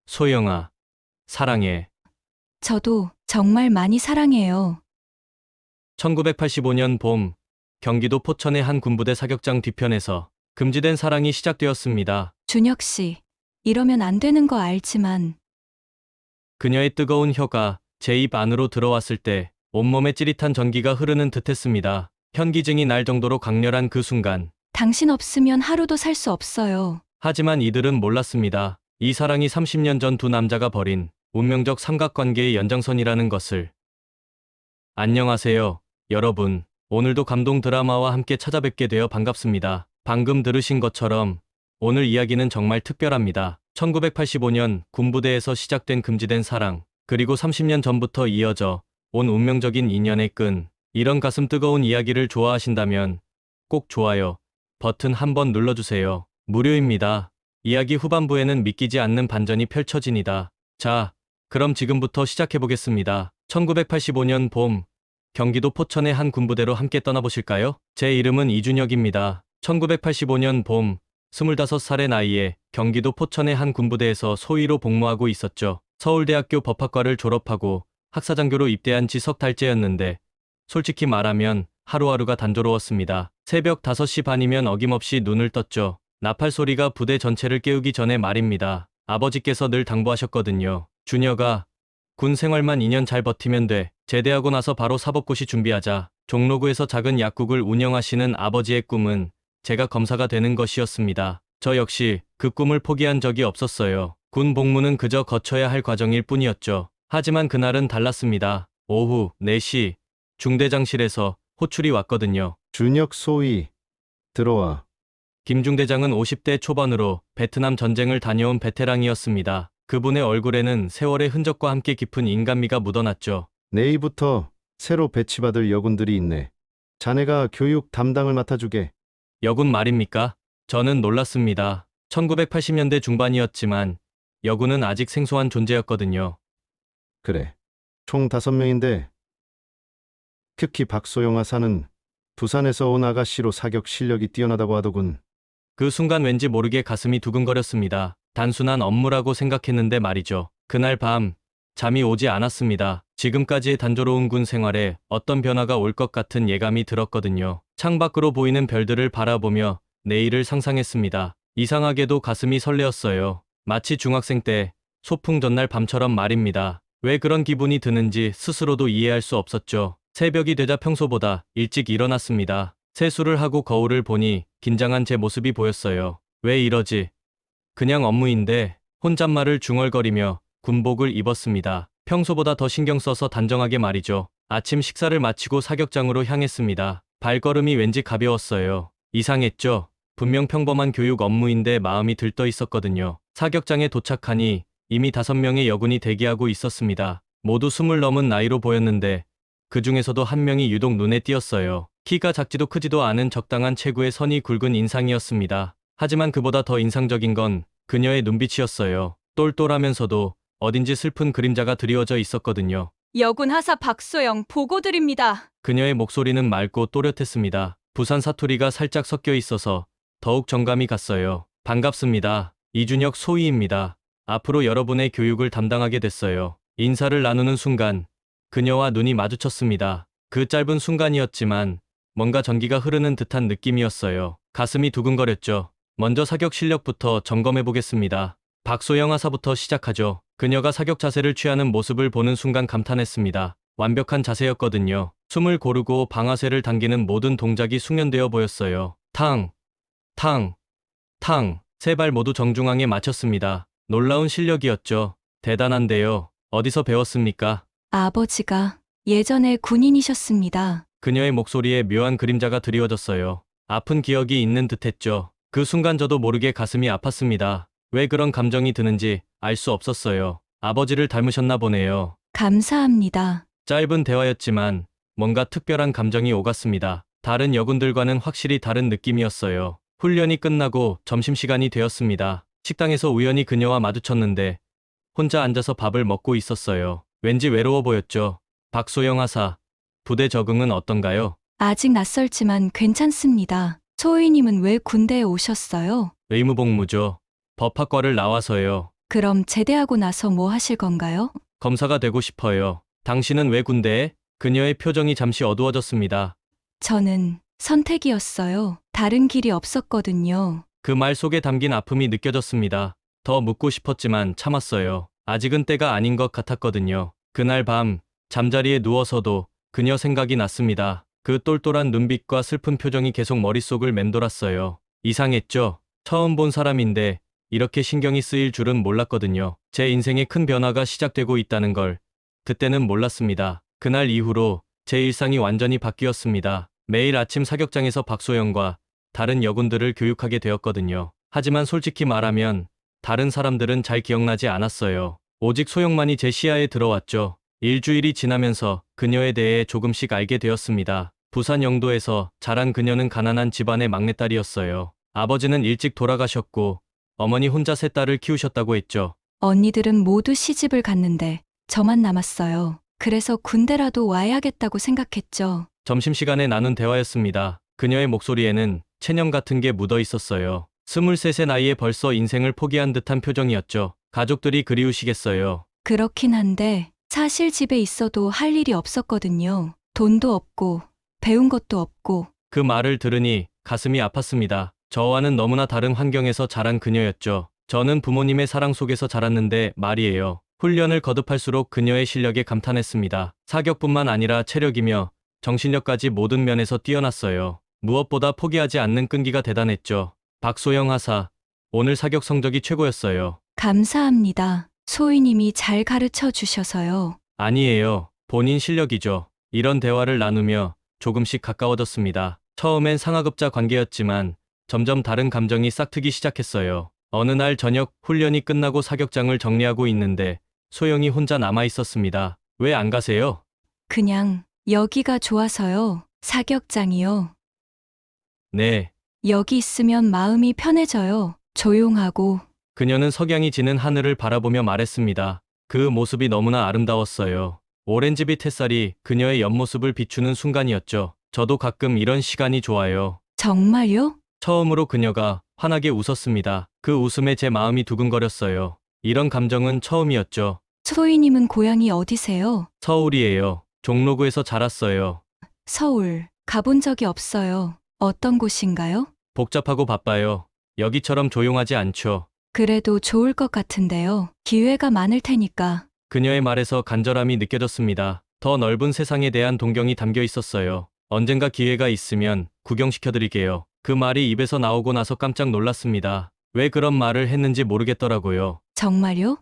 소영아, 사랑해. 저도 정말 많이 사랑해요. 1985년 봄, 경기도 포천의 한 군부대 사격장 뒤편에서 금지된 사랑이 시작되었습니다. 준혁 씨, 이러면 안 되는 거 알지만 그녀의 뜨거운 혀가 제 입 안으로 들어왔을 때 온몸에 찌릿한 전기가 흐르는 듯했습니다. 현기증이 날 정도로 강렬한 그 순간. 당신 없으면 하루도 살 수 없어요. 하지만 이들은 몰랐습니다. 이 사랑이 30년 전 두 남자가 벌인 운명적 삼각관계의 연장선이라는 것을. 안녕하세요, 여러분. 오늘도 감동 드라마와 함께 찾아뵙게 되어 반갑습니다. 방금 들으신 것처럼 오늘 이야기는 정말 특별합니다. 1985년 군부대에서 시작된 금지된 사랑, 그리고 30년 전부터 이어져 온 운명적인 인연의 끈. 이런 가슴 뜨거운 이야기를 좋아하신다면 꼭 좋아요 버튼 한번 눌러주세요. 무료입니다. 이야기 후반부에는 믿기지 않는 반전이 펼쳐지니다. 자, 그럼 지금부터 시작해보겠습니다. 1985년 봄, 경기도 포천의 한 군부대로 함께 떠나보실까요? 제 이름은 이준혁입니다. 1985년 봄, 25살의 나이에 경기도 포천의 한 군부대에서 소위로 복무하고 있었죠. 서울대학교 법학과를 졸업하고 학사장교로 입대한 지 석 달째였는데 솔직히 말하면 하루하루가 단조로웠습니다. 새벽 5시 반이면 어김없이 눈을 떴죠. 나팔 소리가 부대 전체를 깨우기 전에 말입니다. 아버지께서 늘 당부하셨거든요. 준혁아, 군 생활만 2년 잘 버티면 돼. 제대하고 나서 바로 사법고시 준비하자. 종로구에서 작은 약국을 운영하시는 아버지의 꿈은 제가 검사가 되는 것이었습니다. 저 역시 그 꿈을 포기한 적이 없었어요. 군 복무는 그저 거쳐야 할 과정일 뿐이었죠. 하지만 그날은 달랐습니다. 오후 4시, 중대장실에서 호출이 왔거든요. 준혁 소위 들어와. 김 중대장은 50대 초반으로 베트남 전쟁을 다녀온 베테랑이었습니다. 그분의 얼굴에는 세월의 흔적과 함께 깊은 인간미가 묻어났죠. 내일부터 새로 배치받을 여군들이 있네. 자네가 교육 담당을 맡아주게. 여군 말입니까? 저는 놀랐습니다. 1980년대 중반이었지만 여군은 아직 생소한 존재였거든요. 그래. 총 5명인데 특히 박소영 하사는 부산에서 온 아가씨로 사격 실력이 뛰어나다고 하더군. 그 순간 왠지 모르게 가슴이 두근거렸습니다. 단순한 업무라고 생각했는데 말이죠. 그날 밤 잠이 오지 않았습니다. 지금까지의 단조로운 군 생활에 어떤 변화가 올 것 같은 예감이 들었거든요. 창밖으로 보이는 별들을 바라보며 내일을 상상했습니다. 이상하게도 가슴이 설레었어요. 마치 중학생 때 소풍 전날 밤처럼 말입니다. 왜 그런 기분이 드는지 스스로도 이해할 수 없었죠. 새벽이 되자 평소보다 일찍 일어났습니다. 세수를 하고 거울을 보니 긴장한 제 모습이 보였어요. 왜 이러지? 그냥 업무인데. 혼잣말을 중얼거리며 군복을 입었습니다. 평소보다 더 신경 써서 단정하게 말이죠. 아침 식사를 마치고 사격장으로 향했습니다. 발걸음이 왠지 가벼웠어요. 이상했죠? 분명 평범한 교육 업무인데 마음이 들떠 있었거든요. 사격장에 도착하니 이미 5명의 여군이 대기하고 있었습니다. 모두 20 넘은 나이로 보였는데 그 중에서도 한 명이 유독 눈에 띄었어요. 키가 작지도 크지도 않은 적당한 체구의 선이 굵은 인상이었습니다. 하지만 그보다 더 인상적인 건 그녀의 눈빛이었어요. 똘똘하면서도 어딘지 슬픈 그림자가 드리워져 있었거든요. 여군 하사 박소영 보고드립니다. 그녀의 목소리는 맑고 또렷했습니다. 부산 사투리가 살짝 섞여 있어서 더욱 정감이 갔어요. 반갑습니다. 이준혁 소위입니다. 앞으로 여러분의 교육을 담당하게 됐어요. 인사를 나누는 순간 그녀와 눈이 마주쳤습니다. 그 짧은 순간이었지만 뭔가 전기가 흐르는 듯한 느낌이었어요. 가슴이 두근거렸죠. 먼저 사격 실력부터 점검해 보겠습니다. 박소영 하사부터 시작하죠. 그녀가 사격 자세를 취하는 모습을 보는 순간 감탄했습니다. 완벽한 자세였거든요. 숨을 고르고 방아쇠를 당기는 모든 동작이 숙련되어 보였어요. 탕, 탕, 탕. 세 발 모두 정중앙에 맞췄습니다. 놀라운 실력이었죠. 대단한데요. 어디서 배웠습니까? 아버지가 예전에 군인이셨습니다. 그녀의 목소리에 묘한 그림자가 드리워졌어요. 아픈 기억이 있는 듯했죠. 그 순간 저도 모르게 가슴이 아팠습니다. 왜 그런 감정이 드는지 알 수 없었어요. 아버지를 닮으셨나 보네요. 감사합니다. 짧은 대화였지만 뭔가 특별한 감정이 오갔습니다. 다른 여군들과는 확실히 다른 느낌이었어요. 훈련이 끝나고 점심시간이 되었습니다. 식당에서 우연히 그녀와 마주쳤는데 혼자 앉아서 밥을 먹고 있었어요. 왠지 외로워 보였죠. 박소영 하사, 부대 적응은 어떤가요? 아직 낯설지만 괜찮습니다. 소희님은 왜 군대에 오셨어요? 의무복무죠. 법학과를 나와서요. 그럼 제대하고 나서 뭐 하실 건가요? 검사가 되고 싶어요. 당신은 왜 군대에? 그녀의 표정이 잠시 어두워졌습니다. 저는 선택이었어요. 다른 길이 없었거든요. 그 말 속에 담긴 아픔이 느껴졌습니다. 더 묻고 싶었지만 참았어요. 아직은 때가 아닌 것 같았거든요. 그날 밤 잠자리에 누워서도 그녀 생각이 났습니다. 그 똘똘한 눈빛과 슬픈 표정이 계속 머릿속을 맴돌았어요. 이상했죠? 처음 본 사람인데 이렇게 신경이 쓰일 줄은 몰랐거든요. 제 인생에 큰 변화가 시작되고 있다는 걸 그때는 몰랐습니다. 그날 이후로 제 일상이 완전히 바뀌었습니다. 매일 아침 사격장에서 박소영과 다른 여군들을 교육하게 되었거든요. 하지만 솔직히 말하면 다른 사람들은 잘 기억나지 않았어요. 오직 소영만이 제 시야에 들어왔죠. 일주일이 지나면서 그녀에 대해 조금씩 알게 되었습니다. 부산 영도에서 자란 그녀는 가난한 집안의 막내딸이었어요. 아버지는 일찍 돌아가셨고 어머니 혼자 세 딸을 키우셨다고 했죠. 언니들은 모두 시집을 갔는데 저만 남았어요. 그래서 군대라도 와야겠다고 생각했죠. 점심시간에 나눈 대화였습니다. 그녀의 목소리에는 체념 같은 게 묻어 있었어요. 23세 나이에 벌써 인생을 포기한 듯한 표정이었죠. 가족들이 그리우시겠어요. 그렇긴 한데 사실 집에 있어도 할 일이 없었거든요. 돈도 없고 배운 것도 없고. 그 말을 들으니 가슴이 아팠습니다. 저와는 너무나 다른 환경에서 자란 그녀였죠. 저는 부모님의 사랑 속에서 자랐는데 말이에요. 훈련을 거듭할수록 그녀의 실력에 감탄했습니다. 사격뿐만 아니라 체력이며 정신력까지 모든 면에서 뛰어났어요. 무엇보다 포기하지 않는 끈기가 대단했죠. 박소영 하사, 오늘 사격 성적이 최고였어요. 감사합니다. 소희님이 잘 가르쳐 주셔서요. 아니에요. 본인 실력이죠. 이런 대화를 나누며 조금씩 가까워졌습니다. 처음엔 상하급자 관계였지만 점점 다른 감정이 싹트기 시작했어요. 어느 날 저녁 훈련이 끝나고 사격장을 정리하고 있는데 소영이 혼자 남아 있었습니다. 왜 안 가세요? 그냥 여기가 좋아서요. 사격장이요. 네. 여기 있으면 마음이 편해져요. 조용하고. 그녀는 석양이 지는 하늘을 바라보며 말했습니다. 그 모습이 너무나 아름다웠어요. 오렌지빛 햇살이 그녀의 옆모습을 비추는 순간이었죠. 저도 가끔 이런 시간이 좋아요. 정말요? 처음으로 그녀가 환하게 웃었습니다. 그 웃음에 제 마음이 두근거렸어요. 이런 감정은 처음이었죠. 소희님은 고향이 어디세요? 서울이에요. 종로구에서 자랐어요. 서울. 가본 적이 없어요. 어떤 곳인가요? 복잡하고 바빠요. 여기처럼 조용하지 않죠. 그래도 좋을 것 같은데요. 기회가 많을 테니까. 그녀의 말에서 간절함이 느껴졌습니다. 더 넓은 세상에 대한 동경이 담겨 있었어요. 언젠가 기회가 있으면 구경시켜드릴게요. 그 말이 입에서 나오고 나서 깜짝 놀랐습니다. 왜 그런 말을 했는지 모르겠더라고요. 정말요?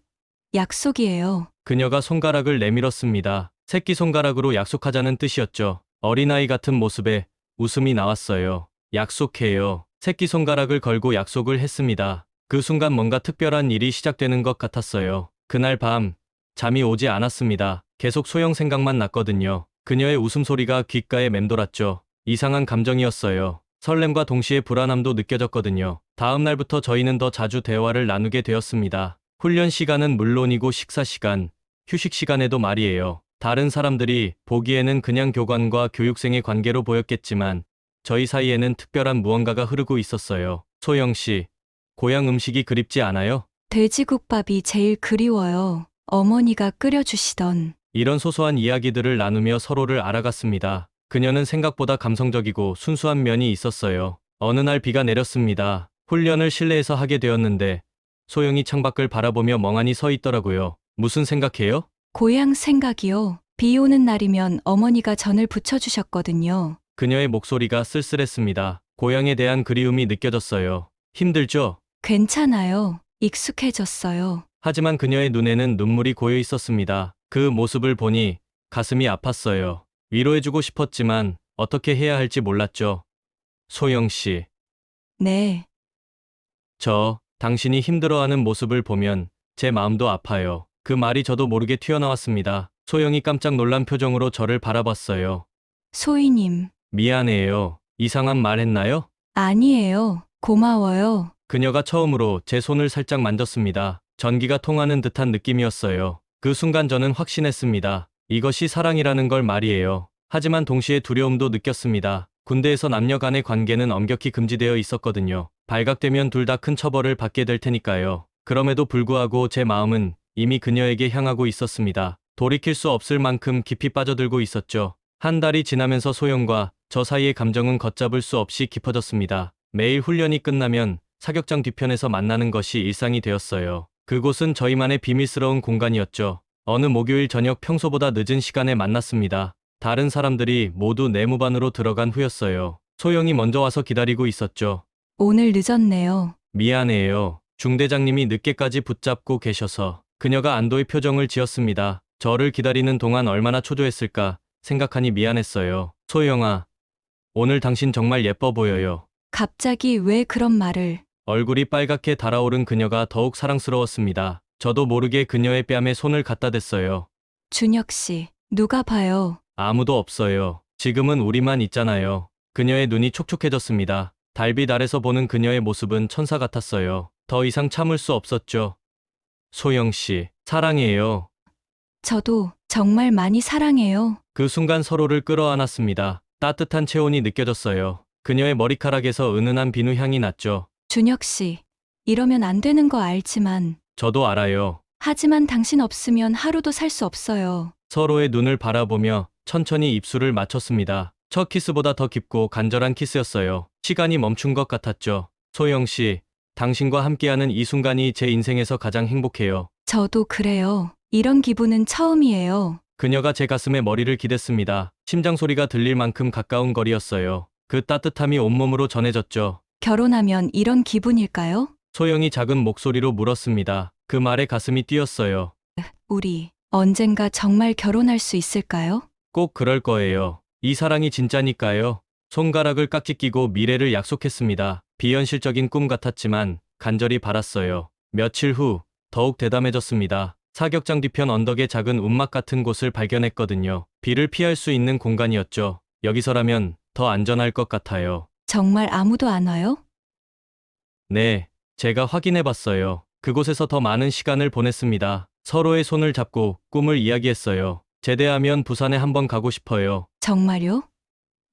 약속이에요. 그녀가 손가락을 내밀었습니다. 새끼손가락으로 약속하자는 뜻이었죠. 어린아이 같은 모습에 웃음이 나왔어요. 약속해요. 새끼손가락을 걸고 약속을 했습니다. 그 순간 뭔가 특별한 일이 시작되는 것 같았어요. 그날 밤 잠이 오지 않았습니다. 계속 소영 생각만 났거든요. 그녀의 웃음소리가 귓가에 맴돌았죠. 이상한 감정이었어요. 설렘과 동시에 불안함도 느껴졌거든요. 다음 날부터 저희는 더 자주 대화를 나누게 되었습니다. 훈련 시간은 물론이고 식사 시간, 휴식 시간에도 말이에요. 다른 사람들이 보기에는 그냥 교관과 교육생의 관계로 보였겠지만 저희 사이에는 특별한 무언가가 흐르고 있었어요. 소영 씨, 고향 음식이 그립지 않아요? 돼지국밥이 제일 그리워요. 어머니가 끓여주시던. 이런 소소한 이야기들을 나누며 서로를 알아갔습니다. 그녀는 생각보다 감성적이고 순수한 면이 있었어요. 어느 날 비가 내렸습니다. 훈련을 실내에서 하게 되었는데 소영이 창밖을 바라보며 멍하니 서 있더라고요. 무슨 생각해요? 고향 생각이요. 비 오는 날이면 어머니가 전을 부쳐주셨거든요. 그녀의 목소리가 쓸쓸했습니다. 고향에 대한 그리움이 느껴졌어요. 힘들죠? 괜찮아요. 익숙해졌어요. 하지만 그녀의 눈에는 눈물이 고여 있었습니다. 그 모습을 보니 가슴이 아팠어요. 위로해주고 싶었지만 어떻게 해야 할지 몰랐죠. 소영 씨, 네. 당신이 힘들어하는 모습을 보면 제 마음도 아파요. 그 말이 저도 모르게 튀어나왔습니다. 소영이 깜짝 놀란 표정으로 저를 바라봤어요. 소희님. 미안해요. 이상한 말 했나요? 아니에요. 고마워요. 그녀가 처음으로 제 손을 살짝 만졌습니다. 전기가 통하는 듯한 느낌이었어요. 그 순간 저는 확신했습니다. 이것이 사랑이라는 걸 말이에요. 하지만 동시에 두려움도 느꼈습니다. 군대에서 남녀 간의 관계는 엄격히 금지되어 있었거든요. 발각되면 둘 다 큰 처벌을 받게 될 테니까요. 그럼에도 불구하고 제 마음은 이미 그녀에게 향하고 있었습니다. 돌이킬 수 없을 만큼 깊이 빠져들고 있었죠. 한 달이 지나면서 소영과 저 사이의 감정은 걷잡을 수 없이 깊어졌습니다. 매일 훈련이 끝나면 사격장 뒤편에서 만나는 것이 일상이 되었어요. 그곳은 저희만의 비밀스러운 공간이었죠. 어느 목요일 저녁 평소보다 늦은 시간에 만났습니다. 다른 사람들이 모두 내무반으로 들어간 후였어요. 소영이 먼저 와서 기다리고 있었죠. 오늘 늦었네요. 미안해요. 중대장님이 늦게까지 붙잡고 계셔서. 그녀가 안도의 표정을 지었습니다. 저를 기다리는 동안 얼마나 초조했을까 생각하니 미안했어요. 소영아, 오늘 당신 정말 예뻐 보여요. 갑자기 왜 그런 말을? 얼굴이 빨갛게 달아오른 그녀가 더욱 사랑스러웠습니다. 저도 모르게 그녀의 뺨에 손을 갖다 댔어요. 준혁 씨, 누가 봐요. 아무도 없어요. 지금은 우리만 있잖아요. 그녀의 눈이 촉촉해졌습니다. 달빛 아래서 보는 그녀의 모습은 천사 같았어요. 더 이상 참을 수 없었죠. 소영 씨, 사랑해요. 저도 정말 많이 사랑해요. 그 순간 서로를 끌어안았습니다. 따뜻한 체온이 느껴졌어요. 그녀의 머리카락에서 은은한 비누 향이 났죠. 준혁 씨, 이러면 안 되는 거 알지만, 저도 알아요. 하지만 당신 없으면 하루도 살 수 없어요. 서로의 눈을 바라보며 천천히 입술을 맞췄습니다. 첫 키스보다 더 깊고 간절한 키스였어요. 시간이 멈춘 것 같았죠. 소영 씨, 당신과 함께하는 이 순간이 제 인생에서 가장 행복해요. 저도 그래요. 이런 기분은 처음이에요. 그녀가 제 가슴에 머리를 기댔습니다. 심장 소리가 들릴 만큼 가까운 거리였어요. 그 따뜻함이 온몸으로 전해졌죠. 결혼하면 이런 기분일까요? 소영이 작은 목소리로 물었습니다. 그 말에 가슴이 뛰었어요. 우리 언젠가 정말 결혼할 수 있을까요? 꼭 그럴 거예요. 이 사랑이 진짜니까요. 손가락을 깍지 끼고 미래를 약속했습니다. 비현실적인 꿈 같았지만 간절히 바랐어요. 며칠 후 더욱 대담해졌습니다. 사격장 뒤편 언덕의 작은 움막 같은 곳을 발견했거든요. 비를 피할 수 있는 공간이었죠. 여기서라면 더 안전할 것 같아요. 정말 아무도 안 와요? 네, 제가 확인해 봤어요. 그곳에서 더 많은 시간을 보냈습니다. 서로의 손을 잡고 꿈을 이야기했어요. 제대하면 부산에 한번 가고 싶어요. 정말요?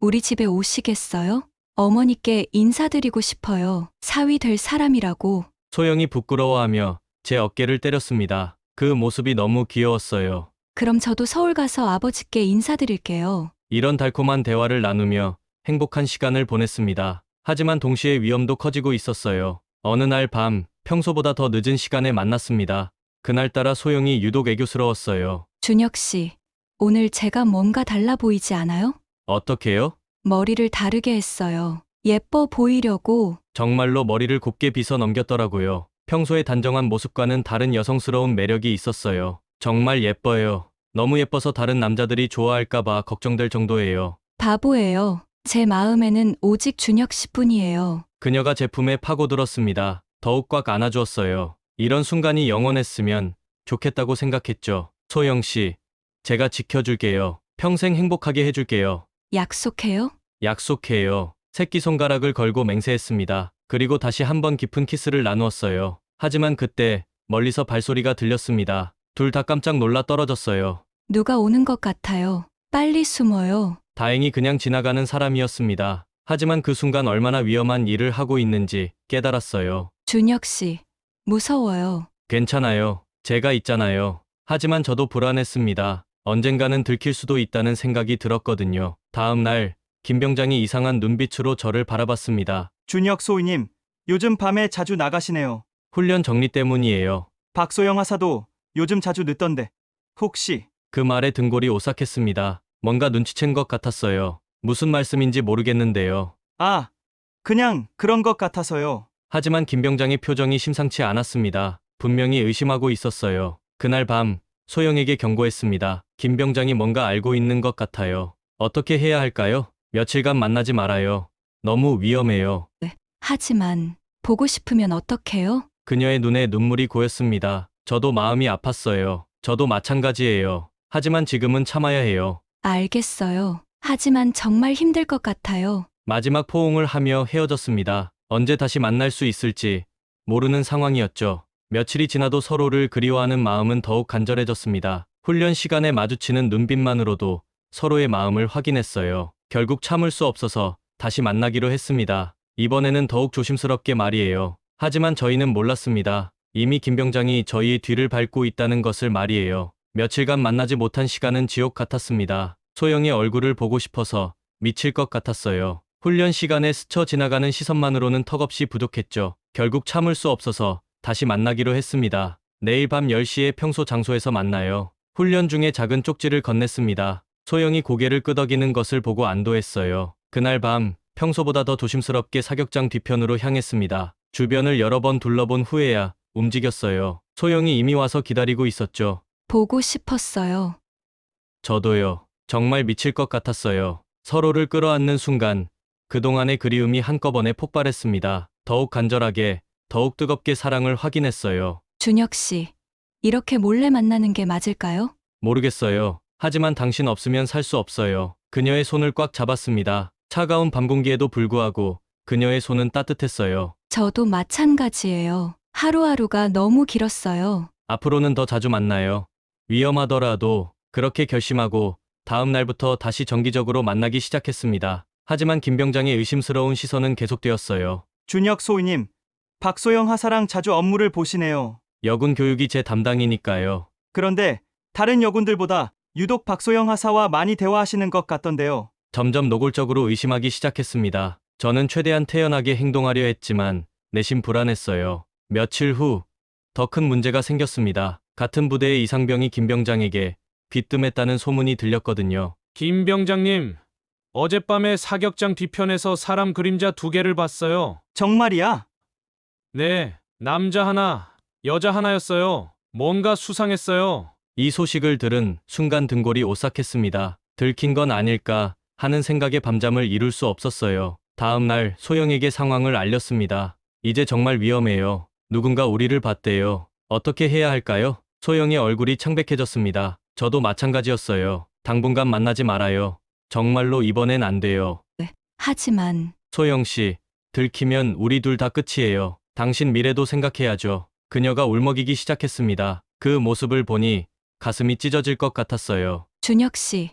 우리 집에 오시겠어요? 어머니께 인사드리고 싶어요. 사위 될 사람이라고. 소영이 부끄러워하며 제 어깨를 때렸습니다. 그 모습이 너무 귀여웠어요. 그럼 저도 서울 가서 아버지께 인사드릴게요. 이런 달콤한 대화를 나누며 행복한 시간을 보냈습니다. 하지만 동시에 위험도 커지고 있었어요. 어느 날 밤, 평소보다 더 늦은 시간에 만났습니다. 그날따라 소영이 유독 애교스러웠어요. 준혁 씨, 오늘 제가 뭔가 달라 보이지 않아요? 어떻게요? 머리를 다르게 했어요. 예뻐 보이려고. 정말로 머리를 곱게 빗어 넘겼더라고요. 평소의 단정한 모습과는 다른 여성스러운 매력이 있었어요. 정말 예뻐요. 너무 예뻐서 다른 남자들이 좋아할까봐 걱정될 정도예요. 바보예요. 제 마음에는 오직 준혁 씨뿐이에요. 그녀가 제 품에 파고들었습니다. 더욱 꽉 안아주었어요. 이런 순간이 영원했으면 좋겠다고 생각했죠. 소영 씨, 제가 지켜줄게요. 평생 행복하게 해줄게요. 약속해요? 약속해요. 새끼손가락을 걸고 맹세했습니다. 그리고 다시 한번 깊은 키스를 나누었어요. 하지만 그때 멀리서 발소리가 들렸습니다. 둘 다 깜짝 놀라 떨어졌어요. 누가 오는 것 같아요. 빨리 숨어요. 다행히 그냥 지나가는 사람이었습니다. 하지만 그 순간 얼마나 위험한 일을 하고 있는지 깨달았어요. 준혁 씨, 무서워요. 괜찮아요. 제가 있잖아요. 하지만 저도 불안했습니다. 언젠가는 들킬 수도 있다는 생각이 들었거든요. 다음 날, 김 병장이 이상한 눈빛으로 저를 바라봤습니다. 준혁 소위님, 요즘 밤에 자주 나가시네요. 훈련 정리 때문이에요. 박소영 하사도 요즘 자주 늦던데. 혹시 그 말에 등골이 오싹했습니다. 뭔가 눈치챈 것 같았어요. 무슨 말씀인지 모르겠는데요. 아, 그냥 그런 것 같아서요. 하지만 김 병장의 표정이 심상치 않았습니다. 분명히 의심하고 있었어요. 그날 밤, 소영에게 경고했습니다. 김 병장이 뭔가 알고 있는 것 같아요. 어떻게 해야 할까요? 며칠간 만나지 말아요. 너무 위험해요. 하지만 보고 싶으면 어떡해요? 그녀의 눈에 눈물이 고였습니다. 저도 마음이 아팠어요. 저도 마찬가지예요. 하지만 지금은 참아야 해요. 알겠어요. 하지만 정말 힘들 것 같아요. 마지막 포옹을 하며 헤어졌습니다. 언제 다시 만날 수 있을지 모르는 상황이었죠. 며칠이 지나도 서로를 그리워하는 마음은 더욱 간절해졌습니다. 훈련 시간에 마주치는 눈빛만으로도 서로의 마음을 확인했어요. 결국 참을 수 없어서 다시 만나기로 했습니다. 이번에는 더욱 조심스럽게 말이에요. 하지만 저희는 몰랐습니다. 이미 김 병장이 저희의 뒤를 밟고 있다는 것을 말이에요. 며칠간 만나지 못한 시간은 지옥 같았습니다. 소영의 얼굴을 보고 싶어서 미칠 것 같았어요. 훈련 시간에 스쳐 지나가는 시선만으로는 턱없이 부족했죠. 결국 참을 수 없어서 다시 만나기로 했습니다. 내일 밤 10시에 평소 장소에서 만나요. 훈련 중에 작은 쪽지를 건넸습니다. 소영이 고개를 끄덕이는 것을 보고 안도했어요. 그날 밤 평소보다 더 조심스럽게 사격장 뒤편으로 향했습니다. 주변을 여러 번 둘러본 후에야 움직였어요. 소영이 이미 와서 기다리고 있었죠. 보고 싶었어요. 저도요. 정말 미칠 것 같았어요. 서로를 끌어안는 순간 그동안의 그리움이 한꺼번에 폭발했습니다. 더욱 간절하게, 더욱 뜨겁게 사랑을 확인했어요. 준혁 씨, 이렇게 몰래 만나는 게 맞을까요? 모르겠어요. 하지만 당신 없으면 살 수 없어요. 그녀의 손을 꽉 잡았습니다. 차가운 밤 공기에도 불구하고 그녀의 손은 따뜻했어요. 저도 마찬가지예요. 하루하루가 너무 길었어요. 앞으로는 더 자주 만나요. 위험하더라도 그렇게 결심하고 다음 날부터 다시 정기적으로 만나기 시작했습니다. 하지만 김 병장의 의심스러운 시선은 계속되었어요. 준혁 소위님, 박소영 하사랑 자주 업무를 보시네요. 여군 교육이 제 담당이니까요. 그런데 다른 여군들보다 유독 박소영 하사와 많이 대화하시는 것 같던데요. 점점 노골적으로 의심하기 시작했습니다. 저는 최대한 태연하게 행동하려 했지만 내심 불안했어요. 며칠 후 더 큰 문제가 생겼습니다. 같은 부대의 이상병이 김 병장에게 귀뜸했다는 소문이 들렸거든요. 김 병장님, 어젯밤에 사격장 뒤편에서 사람 그림자 2개를 봤어요. 정말이야? 네, 남자 하나, 여자 하나였어요. 뭔가 수상했어요. 이 소식을 들은 순간 등골이 오싹했습니다. 들킨 건 아닐까 하는 생각에 밤잠을 이룰 수 없었어요. 다음 날 소영에게 상황을 알렸습니다. 이제 정말 위험해요. 누군가 우리를 봤대요. 어떻게 해야 할까요? 소영의 얼굴이 창백해졌습니다. 저도 마찬가지였어요. 당분간 만나지 말아요. 정말로 이번엔 안 돼요. 하지만 소영 씨, 들키면 우리 둘 다 끝이에요. 당신 미래도 생각해야죠. 그녀가 울먹이기 시작했습니다. 그 모습을 보니 가슴이 찢어질 것 같았어요. 준혁 씨,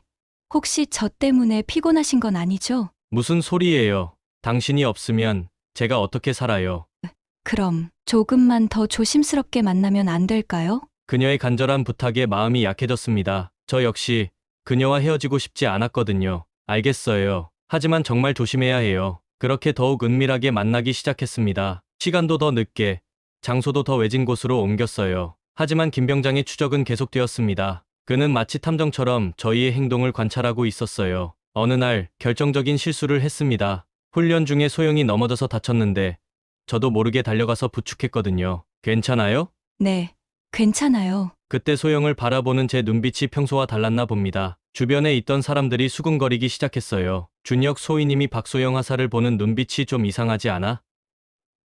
혹시 저 때문에 피곤하신 건 아니죠? 무슨 소리예요? 당신이 없으면 제가 어떻게 살아요? 그럼 조금만 더 조심스럽게 만나면 안 될까요? 그녀의 간절한 부탁에 마음이 약해졌습니다. 저 역시 그녀와 헤어지고 싶지 않았거든요. 알겠어요. 하지만 정말 조심해야 해요. 그렇게 더욱 은밀하게 만나기 시작했습니다. 시간도 더 늦게, 장소도 더 외진 곳으로 옮겼어요. 하지만 김 병장의 추적은 계속되었습니다. 그는 마치 탐정처럼 저희의 행동을 관찰하고 있었어요. 어느 날 결정적인 실수를 했습니다. 훈련 중에 소영이 넘어져서 다쳤는데 저도 모르게 달려가서 부축했거든요. 괜찮아요? 네, 괜찮아요. 그때 소영을 바라보는 제 눈빛이 평소와 달랐나 봅니다. 주변에 있던 사람들이 수군거리기 시작했어요. 준혁 소위님이 박소영 하사를 보는 눈빛이 좀 이상하지 않아?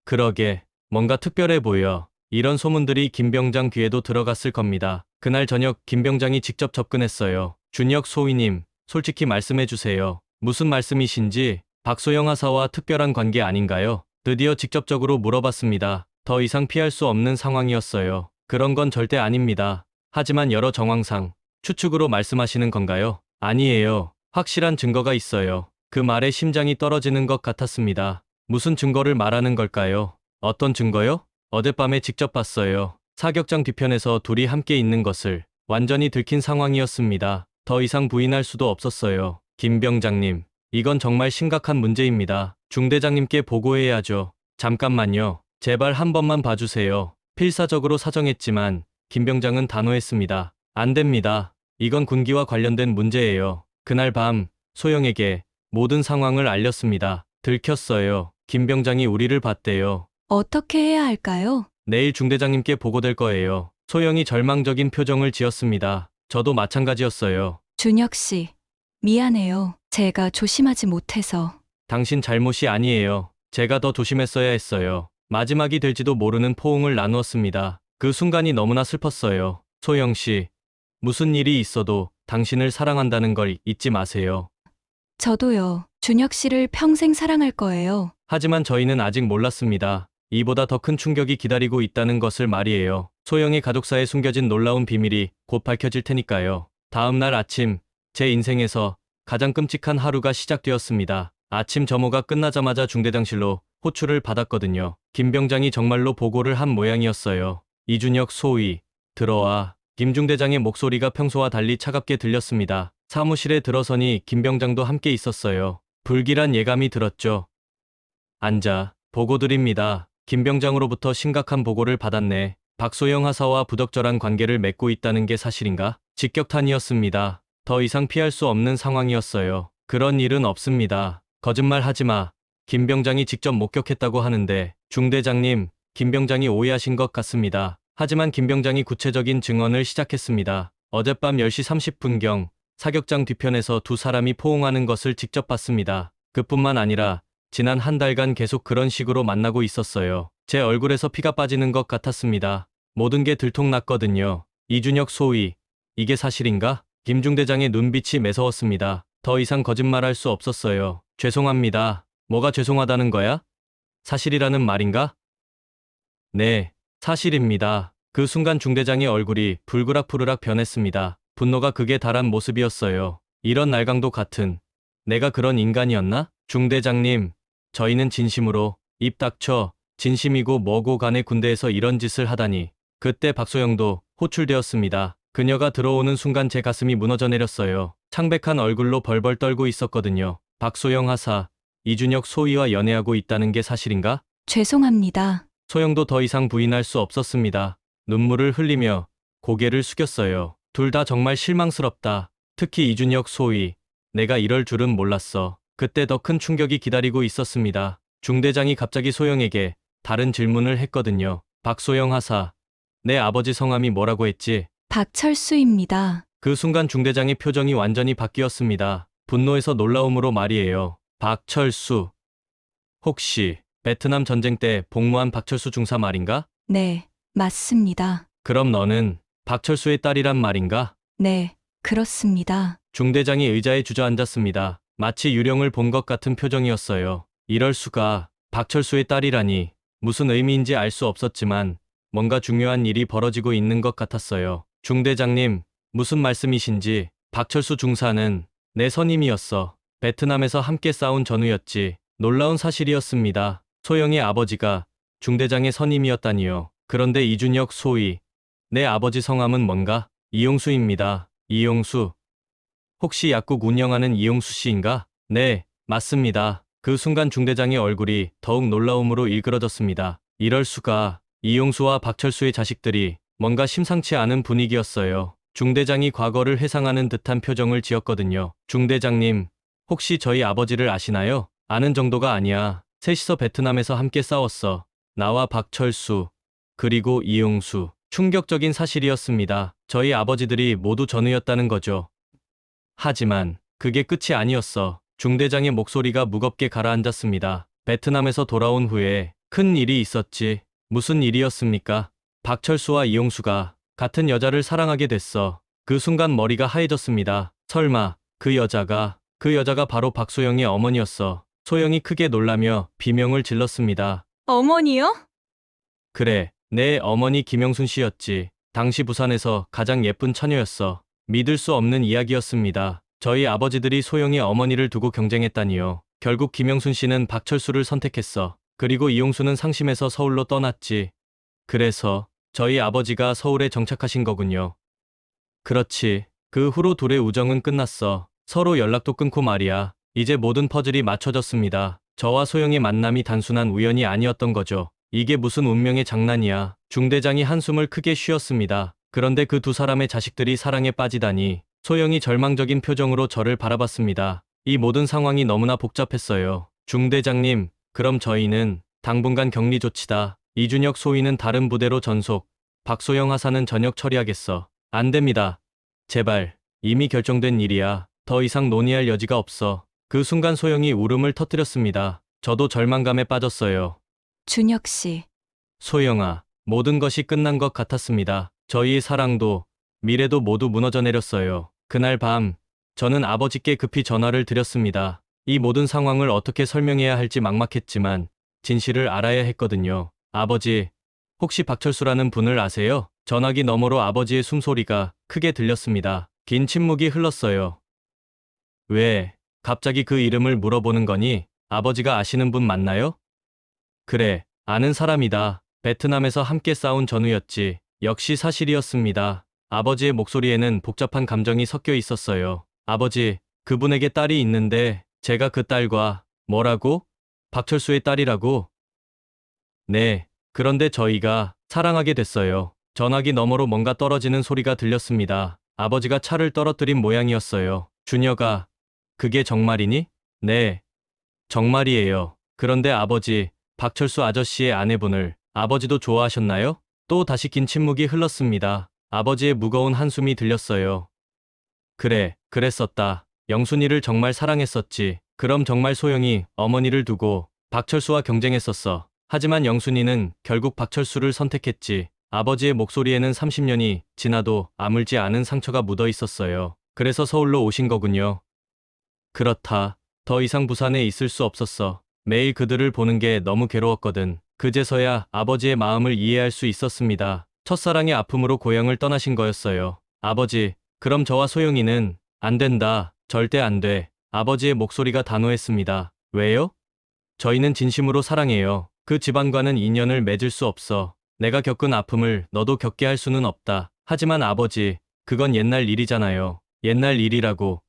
그러게, 뭔가 특별해 보여. 이런 소문들이 김 병장 귀에도 들어갔을 겁니다. 그날 저녁 김 병장이 직접 접근했어요. 준혁 소위님, 솔직히 말씀해 주세요. 무슨 말씀이신지. 박소영 하사와 특별한 관계 아닌가요? 드디어 직접적으로 물어봤습니다. 더 이상 피할 수 없는 상황이었어요. 그런 건 절대 아닙니다. 하지만 여러 정황상 추측으로 말씀하시는 건가요? 아니에요. 확실한 증거가 있어요. 그 말에 심장이 떨어지는 것 같았습니다. 무슨 증거를 말하는 걸까요? 어떤 증거요? 어젯밤에 직접 봤어요. 사격장 뒤편에서 둘이 함께 있는 것을. 완전히 들킨 상황이었습니다. 더 이상 부인할 수도 없었어요. 김 병장님, 이건 정말 심각한 문제입니다. 중대장님께 보고해야죠. 잠깐만요. 제발 한 번만 봐주세요. 필사적으로 사정했지만 김 병장은 단호했습니다. 안 됩니다. 이건 군기와 관련된 문제예요. 그날 밤 소영에게 모든 상황을 알렸습니다. 들켰어요. 김 병장이 우리를 봤대요. 어떻게 해야 할까요? 내일 중대장님께 보고될 거예요. 소영이 절망적인 표정을 지었습니다. 저도 마찬가지였어요. 준혁 씨, 미안해요. 제가 조심하지 못해서. 당신 잘못이 아니에요. 제가 더 조심했어야 했어요. 마지막이 될지도 모르는 포옹을 나누었습니다. 그 순간이 너무나 슬펐어요. 소영 씨, 무슨 일이 있어도 당신을 사랑한다는 걸 잊지 마세요. 저도요. 준혁 씨를 평생 사랑할 거예요. 하지만 저희는 아직 몰랐습니다. 이보다 더 큰 충격이 기다리고 있다는 것을 말이에요. 소영의 가족사에 숨겨진 놀라운 비밀이 곧 밝혀질 테니까요. 다음 날 아침, 제 인생에서 가장 끔찍한 하루가 시작되었습니다. 아침 점호가 끝나자마자 중대장실로 호출을 받았거든요. 김병장이 정말로 보고를 한 모양이었어요. 이준혁 소위, 들어와. 김 중대장의 목소리가 평소와 달리 차갑게 들렸습니다. 사무실에 들어서니 김병장도 함께 있었어요. 불길한 예감이 들었죠. 앉아. 보고 드립니다. 김병장으로부터 심각한 보고를 받았네. 박소영 하사와 부적절한 관계를 맺고 있다는 게 사실인가? 직격탄이었습니다. 더 이상 피할 수 없는 상황이었어요. 그런 일은 없습니다. 거짓말 하지 마. 김병장이 직접 목격했다고 하는데, 중대장님, 김병장이 오해하신 것 같습니다. 하지만 김병장이 구체적인 증언을 시작했습니다. 어젯밤 10시 30분경 사격장 뒤편에서 두 사람이 포옹하는 것을 직접 봤습니다. 그뿐만 아니라 지난 한 달간 계속 그런 식으로 만나고 있었어요. 제 얼굴에서 피가 빠지는 것 같았습니다. 모든 게 들통났거든요. 이준혁 소위, 이게 사실인가? 김 중대장의 눈빛이 매서웠습니다. 더 이상 거짓말할 수 없었어요. 죄송합니다. 뭐가 죄송하다는 거야? 사실이라는 말인가? 네, 사실입니다. 그 순간 중대장의 얼굴이 불그락푸르락 변했습니다. 분노가 극에 달한 모습이었어요. 이런 날강도 같은, 내가 그런 인간이었나? 중대장님, 저희는 진심으로, 입 닥쳐, 진심이고 뭐고 간에 군대에서 이런 짓을 하다니. 그때 박소영도 호출되었습니다. 그녀가 들어오는 순간 제 가슴이 무너져 내렸어요. 창백한 얼굴로 벌벌 떨고 있었거든요. 박소영 하사, 이준혁 소위와 연애하고 있다는 게 사실인가? 죄송합니다. 소영도 더 이상 부인할 수 없었습니다. 눈물을 흘리며 고개를 숙였어요. 둘 다 정말 실망스럽다. 특히 이준혁 소위, 내가 이럴 줄은 몰랐어. 그때 더 큰 충격이 기다리고 있었습니다. 중대장이 갑자기 소영에게 다른 질문을 했거든요. 박소영 하사, 내 아버지 성함이 뭐라고 했지? 박철수입니다. 그 순간 중대장의 표정이 완전히 바뀌었습니다. 분노에서 놀라움으로 말이에요. 박철수. 혹시 베트남 전쟁 때 복무한 박철수 중사 말인가? 네, 맞습니다. 그럼 너는 박철수의 딸이란 말인가? 네, 그렇습니다. 중대장이 의자에 주저앉았습니다. 마치 유령을 본 것 같은 표정이었어요. 이럴 수가, 박철수의 딸이라니. 무슨 의미인지 알 수 없었지만 뭔가 중요한 일이 벌어지고 있는 것 같았어요. 중대장님, 무슨 말씀이신지. 박철수 중사는 내 선임이었어. 베트남에서 함께 싸운 전우였지. 놀라운 사실이었습니다. 소영의 아버지가 중대장의 선임이었다니요. 그런데 이준혁 소위, 내 아버지 성함은 뭔가? 이용수입니다. 이용수. 혹시 약국 운영하는 이용수 씨인가? 네, 맞습니다. 그 순간 중대장의 얼굴이 더욱 놀라움으로 일그러졌습니다. 이럴 수가, 이용수와 박철수의 자식들이 뭔가 심상치 않은 분위기였어요. 중대장이 과거를 회상하는 듯한 표정을 지었거든요. 중대장님, 혹시 저희 아버지를 아시나요? 아는 정도가 아니야. 셋이서 베트남에서 함께 싸웠어. 나와 박철수, 그리고 이용수. 충격적인 사실이었습니다. 저희 아버지들이 모두 전우였다는 거죠. 하지만 그게 끝이 아니었어. 중대장의 목소리가 무겁게 가라앉았습니다. 베트남에서 돌아온 후에 큰 일이 있었지. 무슨 일이었습니까? 박철수와 이용수가 같은 여자를 사랑하게 됐어. 그 순간 머리가 하얘졌습니다. 설마 그 여자가 바로 박소영의 어머니였어. 소영이 크게 놀라며 비명을 질렀습니다. 어머니요? 그래, 내 어머니 김영순 씨였지. 당시 부산에서 가장 예쁜 처녀였어. 믿을 수 없는 이야기였습니다. 저희 아버지들이 소영의 어머니를 두고 경쟁했다니요. 결국 김영순 씨는 박철수를 선택했어. 그리고 이용수는 상심해서 서울로 떠났지. 그래서 저희 아버지가 서울에 정착하신 거군요. 그렇지. 그 후로 둘의 우정은 끝났어. 서로 연락도 끊고 말이야. 이제 모든 퍼즐이 맞춰졌습니다. 저와 소영의 만남이 단순한 우연이 아니었던 거죠. 이게 무슨 운명의 장난이야. 중대장이 한숨을 크게 쉬었습니다. 그런데 그 두 사람의 자식들이 사랑에 빠지다니. 소영이 절망적인 표정으로 저를 바라봤습니다. 이 모든 상황이 너무나 복잡했어요. 중대장님, 그럼 저희는 당분간 격리 조치다. 이준혁 소위는 다른 부대로 전속. 박소영 하사는 전역 처리하겠어. 안 됩니다. 제발. 이미 결정된 일이야. 더 이상 논의할 여지가 없어. 그 순간 소영이 울음을 터뜨렸습니다. 저도 절망감에 빠졌어요. 준혁 씨. 소영아, 모든 것이 끝난 것 같았습니다. 저희의 사랑도, 미래도 모두 무너져 내렸어요. 그날 밤, 저는 아버지께 급히 전화를 드렸습니다. 이 모든 상황을 어떻게 설명해야 할지 막막했지만, 진실을 알아야 했거든요. 아버지, 혹시 박철수라는 분을 아세요? 전화기 너머로 아버지의 숨소리가 크게 들렸습니다. 긴 침묵이 흘렀어요. 왜, 갑자기 그 이름을 물어보는 거니? 아버지가 아시는 분 맞나요? 그래, 아는 사람이다. 베트남에서 함께 싸운 전우였지. 역시 사실이었습니다. 아버지의 목소리에는 복잡한 감정이 섞여 있었어요. 아버지, 그분에게 딸이 있는데 제가 그 딸과 뭐라고? 박철수의 딸이라고? 네, 그런데 저희가 사랑하게 됐어요. 전화기 너머로 뭔가 떨어지는 소리가 들렸습니다. 아버지가 차를 떨어뜨린 모양이었어요. 준혁아, 그게 정말이니? 네, 정말이에요. 그런데 아버지, 박철수 아저씨의 아내분을 아버지도 좋아하셨나요? 또 다시 긴 침묵이 흘렀습니다. 아버지의 무거운 한숨이 들렸어요. 그래, 그랬었다. 영순이를 정말 사랑했었지. 그럼 정말 소영이 어머니를 두고 박철수와 경쟁했었어. 하지만 영순이는 결국 박철수를 선택했지. 아버지의 목소리에는 30년이 지나도 아물지 않은 상처가 묻어 있었어요. 그래서 서울로 오신 거군요. 그렇다. 더 이상 부산에 있을 수 없었어. 매일 그들을 보는 게 너무 괴로웠거든. 그제서야 아버지의 마음을 이해할 수 있었습니다. 첫사랑의 아픔으로 고향을 떠나신 거였어요. 아버지, 그럼 저와 소영이는 안 된다. 절대 안 돼. 아버지의 목소리가 단호했습니다. 왜요? 저희는 진심으로 사랑해요. 그 집안과는 인연을 맺을 수 없어. 내가 겪은 아픔을 너도 겪게 할 수는 없다. 하지만 아버지, 그건 옛날 일이잖아요. 옛날 일이라고.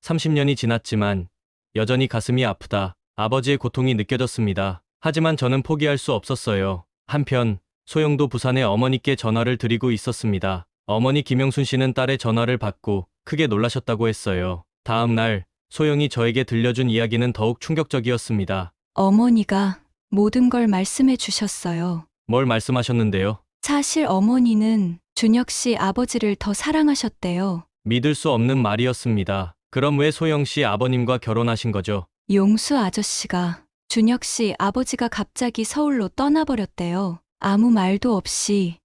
30년이 지났지만 여전히 가슴이 아프다. 아버지의 고통이 느껴졌습니다. 하지만 저는 포기할 수 없었어요. 한편 소영도 부산에 어머니께 전화를 드리고 있었습니다. 어머니 김영순 씨는 딸의 전화를 받고 크게 놀라셨다고 했어요. 다음 날 소영이 저에게 들려준 이야기는 더욱 충격적이었습니다. 어머니가 모든 걸 말씀해 주셨어요. 뭘 말씀하셨는데요? 사실 어머니는 준혁 씨 아버지를 더 사랑하셨대요. 믿을 수 없는 말이었습니다. 그럼 왜 소영 씨 아버님과 결혼하신 거죠? 용수 아저씨가 준혁 씨 아버지가 갑자기 서울로 떠나버렸대요. 아무 말도 없이.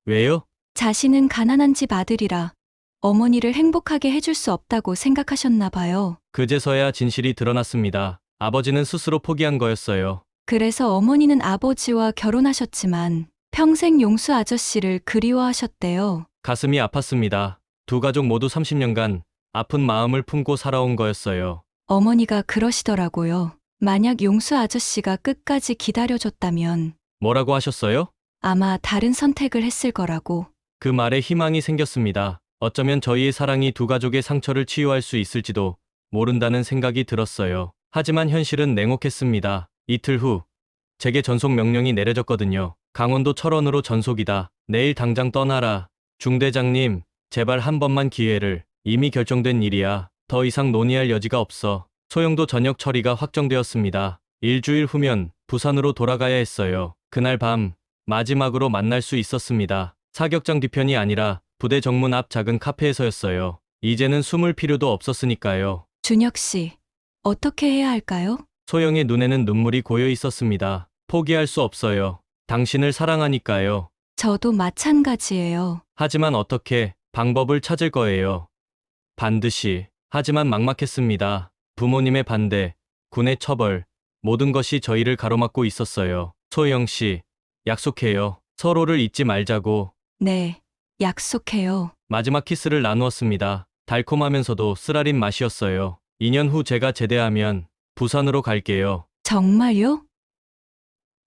왜요? 자신은 가난한 집 아들이라 어머니를 행복하게 해줄 수 없다고 생각하셨나 봐요. 그제서야 진실이 드러났습니다. 아버지는 스스로 포기한 거였어요. 그래서 어머니는 아버지와 결혼하셨지만 평생 용수 아저씨를 그리워하셨대요. 가슴이 아팠습니다. 두 가족 모두 30년간 아픈 마음을 품고 살아온 거였어요. 어머니가 그러시더라고요. 만약 용수 아저씨가 끝까지 기다려줬다면 뭐라고 하셨어요? 아마 다른 선택을 했을 거라고. 그 말에 희망이 생겼습니다. 어쩌면 저희의 사랑이 두 가족의 상처를 치유할 수 있을지도 모른다는 생각이 들었어요. 하지만 현실은 냉혹했습니다. 이틀 후 제게 전속 명령이 내려졌거든요. 강원도 철원으로 전속이다. 내일 당장 떠나라. 중대장님, 제발 한 번만 기회를. 이미 결정된 일이야. 더 이상 논의할 여지가 없어. 소영도 전역 처리가 확정되었습니다. 일주일 후면 부산으로 돌아가야 했어요. 그날 밤 마지막으로 만날 수 있었습니다. 사격장 뒤편이 아니라 부대 정문 앞 작은 카페에서였어요. 이제는 숨을 필요도 없었으니까요. 준혁 씨, 어떻게 해야 할까요? 소영의 눈에는 눈물이 고여 있었습니다. 포기할 수 없어요. 당신을 사랑하니까요. 저도 마찬가지예요. 하지만 어떻게 방법을 찾을 거예요. 반드시. 하지만 막막했습니다. 부모님의 반대, 군의 처벌, 모든 것이 저희를 가로막고 있었어요. 소영 씨, 약속해요. 서로를 잊지 말자고. 네, 약속해요. 마지막 키스를 나누었습니다. 달콤하면서도 쓰라린 맛이었어요. 2년 후 제가 제대하면 부산으로 갈게요. 정말요?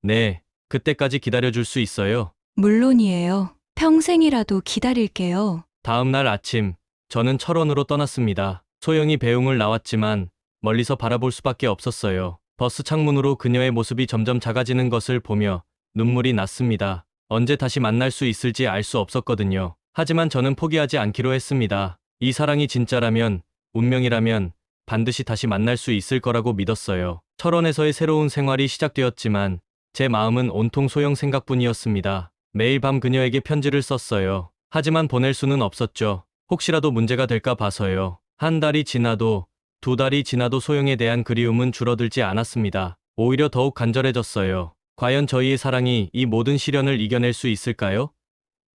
네, 그때까지 기다려줄 수 있어요. 물론이에요. 평생이라도 기다릴게요. 다음 날 아침, 저는 철원으로 떠났습니다. 소영이 배웅을 나왔지만 멀리서 바라볼 수밖에 없었어요. 버스 창문으로 그녀의 모습이 점점 작아지는 것을 보며 눈물이 났습니다. 언제 다시 만날 수 있을지 알 수 없었거든요. 하지만 저는 포기하지 않기로 했습니다. 이 사랑이 진짜라면, 운명이라면 반드시 다시 만날 수 있을 거라고 믿었어요. 철원에서의 새로운 생활이 시작되었지만 제 마음은 온통 소영 생각뿐이었습니다. 매일 밤 그녀에게 편지를 썼어요. 하지만 보낼 수는 없었죠. 혹시라도 문제가 될까 봐서요. 한 달이 지나도 두 달이 지나도 소영에 대한 그리움은 줄어들지 않았습니다. 오히려 더욱 간절해졌어요. 과연 저희의 사랑이 이 모든 시련을 이겨낼 수 있을까요?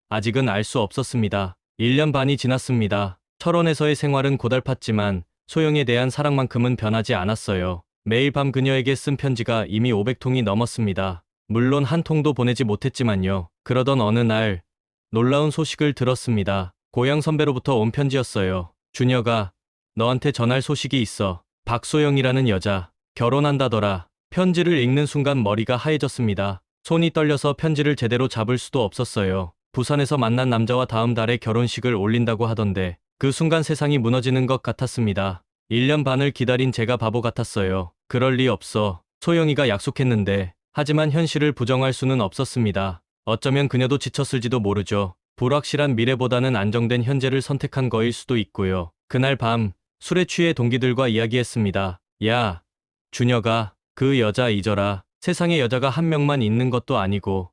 아직은 알 수 없었습니다. 1년 반이 지났습니다. 철원에서의 생활은 고달팠지만 소영에 대한 사랑만큼은 변하지 않았어요. 매일 밤 그녀에게 쓴 편지가 이미 500통이 넘었습니다. 물론 한 통도 보내지 못했지만요. 그러던 어느 날 놀라운 소식을 들었습니다. 고향 선배로부터 온 편지였어요. 준혁아, 너한테 전할 소식이 있어. 박소영이라는 여자 결혼한다더라. 편지를 읽는 순간 머리가 하얘졌습니다. 손이 떨려서 편지를 제대로 잡을 수도 없었어요. 부산에서 만난 남자와 다음 달에 결혼식을 올린다고 하던데 그 순간 세상이 무너지는 것 같았습니다. 1년 반을 기다린 제가 바보 같았어요. 그럴 리 없어. 소영이가 약속했는데. 하지만 현실을 부정할 수는 없었습니다. 어쩌면 그녀도 지쳤을지도 모르죠. 불확실한 미래보다는 안정된 현재를 선택한 거일 수도 있고요. 그날 밤 술에 취해 동기들과 이야기했습니다. 야, 준혁아, 그 여자 잊어라. 세상에 여자가 한 명만 있는 것도 아니고.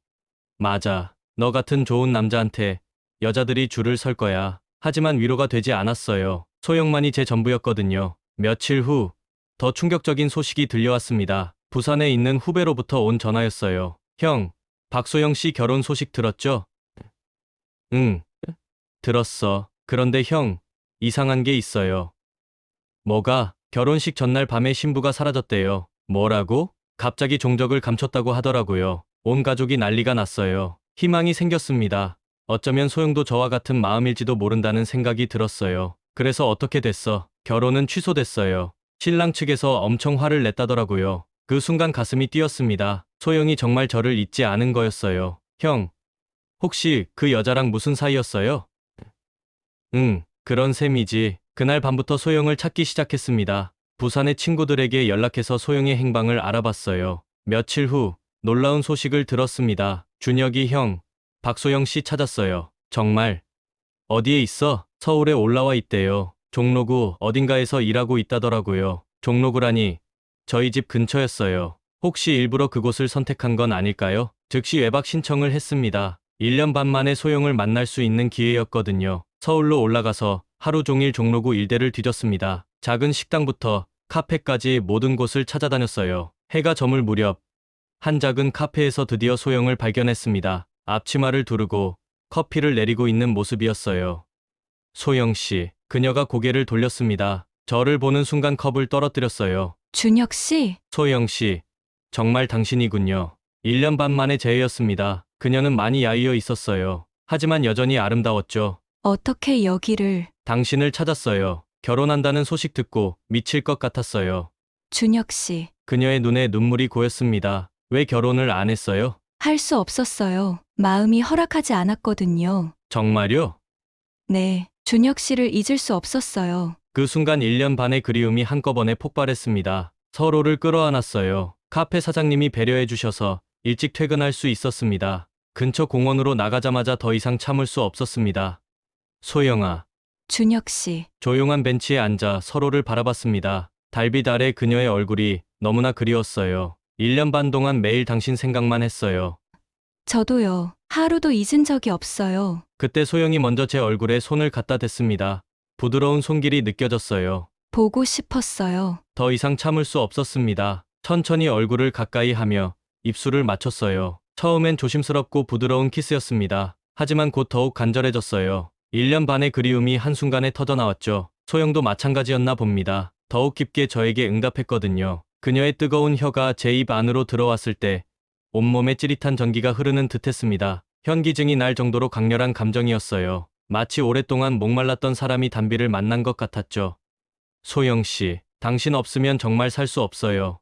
맞아. 너 같은 좋은 남자한테 여자들이 줄을 설 거야. 하지만 위로가 되지 않았어요. 소영만이 제 전부였거든요. 며칠 후 더 충격적인 소식이 들려왔습니다. 부산에 있는 후배로부터 온 전화였어요. 형, 박소영 씨 결혼 소식 들었죠? 응, 들었어. 그런데 형, 이상한 게 있어요. 뭐가? 결혼식 전날 밤에 신부가 사라졌대요. 뭐라고? 갑자기 종적을 감췄다고 하더라고요. 온 가족이 난리가 났어요. 희망이 생겼습니다. 어쩌면 소영도 저와 같은 마음일지도 모른다는 생각이 들었어요. 그래서 어떻게 됐어? 결혼은 취소됐어요. 신랑 측에서 엄청 화를 냈다더라고요. 그 순간 가슴이 뛰었습니다. 소영이 정말 저를 잊지 않은 거였어요. 형, 혹시 그 여자랑 무슨 사이였어요? 응, 그런 셈이지. 그날 밤부터 소영을 찾기 시작했습니다. 부산의 친구들에게 연락해서 소영의 행방을 알아봤어요. 며칠 후 놀라운 소식을 들었습니다. 준혁이 형, 박소영 씨 찾았어요. 정말? 어디에 있어? 서울에 올라와 있대요. 종로구 어딘가에서 일하고 있다더라고요. 종로구라니 저희 집 근처였어요. 혹시 일부러 그곳을 선택한 건 아닐까요? 즉시 외박 신청을 했습니다. 1년 반 만에 소영을 만날 수 있는 기회였거든요. 서울로 올라가서 하루 종일 종로구 일대를 뒤졌습니다. 작은 식당부터 카페까지 모든 곳을 찾아다녔어요. 해가 저물 무렵 한 작은 카페에서 드디어 소영을 발견했습니다. 앞치마를 두르고 커피를 내리고 있는 모습이었어요. 소영 씨, 그녀가 고개를 돌렸습니다. 저를 보는 순간 컵을 떨어뜨렸어요. 준혁 씨, 소영 씨, 정말 당신이군요. 1년 반 만에 재회였습니다. 그녀는 많이 야위어 있었어요. 하지만 여전히 아름다웠죠. 어떻게 여기를? 당신을 찾았어요. 결혼한다는 소식 듣고 미칠 것 같았어요. 준혁 씨, 그녀의 눈에 눈물이 고였습니다. 왜 결혼을 안 했어요? 할 수 없었어요. 마음이 허락하지 않았거든요. 정말요? 네, 준혁 씨를 잊을 수 없었어요. 그 순간 1년 반의 그리움이 한꺼번에 폭발했습니다. 서로를 끌어안았어요. 카페 사장님이 배려해 주셔서 일찍 퇴근할 수 있었습니다. 근처 공원으로 나가자마자 더 이상 참을 수 없었습니다. 소영아. 준혁 씨, 조용한 벤치에 앉아 서로를 바라봤습니다. 달빛 아래 그녀의 얼굴이 너무나 그리웠어요. 1년 반 동안 매일 당신 생각만 했어요. 저도요. 하루도 잊은 적이 없어요. 그때 소영이 먼저 제 얼굴에 손을 갖다 댔습니다. 부드러운 손길이 느껴졌어요. 보고 싶었어요. 더 이상 참을 수 없었습니다. 천천히 얼굴을 가까이 하며 입술을 맞췄어요. 처음엔 조심스럽고 부드러운 키스였습니다. 하지만 곧 더욱 간절해졌어요. 1년 반의 그리움이 한순간에 터져나왔죠. 소영도 마찬가지였나 봅니다. 더욱 깊게 저에게 응답했거든요. 그녀의 뜨거운 혀가 제 입 안으로 들어왔을 때 온몸에 찌릿한 전기가 흐르는 듯했습니다. 현기증이 날 정도로 강렬한 감정이었어요. 마치 오랫동안 목말랐던 사람이 단비를 만난 것 같았죠. 소영 씨, 당신 없으면 정말 살 수 없어요.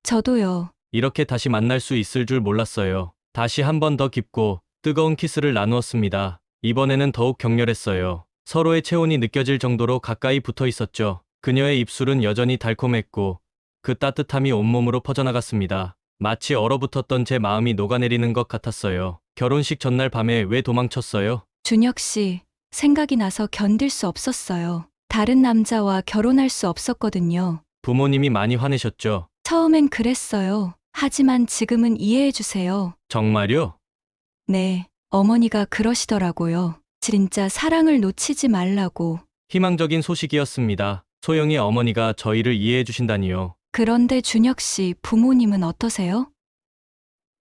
저도요. 이렇게 다시 만날 수 있을 줄 몰랐어요. 다시 한 번 더 깊고 뜨거운 키스를 나누었습니다. 이번에는 더욱 격렬했어요. 서로의 체온이 느껴질 정도로 가까이 붙어 있었죠. 그녀의 입술은 여전히 달콤했고 그 따뜻함이 온몸으로 퍼져나갔습니다. 마치 얼어붙었던 제 마음이 녹아내리는 것 같았어요. 결혼식 전날 밤에 왜 도망쳤어요? 준혁 씨, 생각이 나서 견딜 수 없었어요. 다른 남자와 결혼할 수 없었거든요. 부모님이 많이 화내셨죠? 처음엔 그랬어요. 하지만 지금은 이해해 주세요. 정말요? 네, 어머니가 그러시더라고요. 진짜 사랑을 놓치지 말라고. 희망적인 소식이었습니다. 소영의 어머니가 저희를 이해해 주신다니요. 그런데 준혁 씨 부모님은 어떠세요?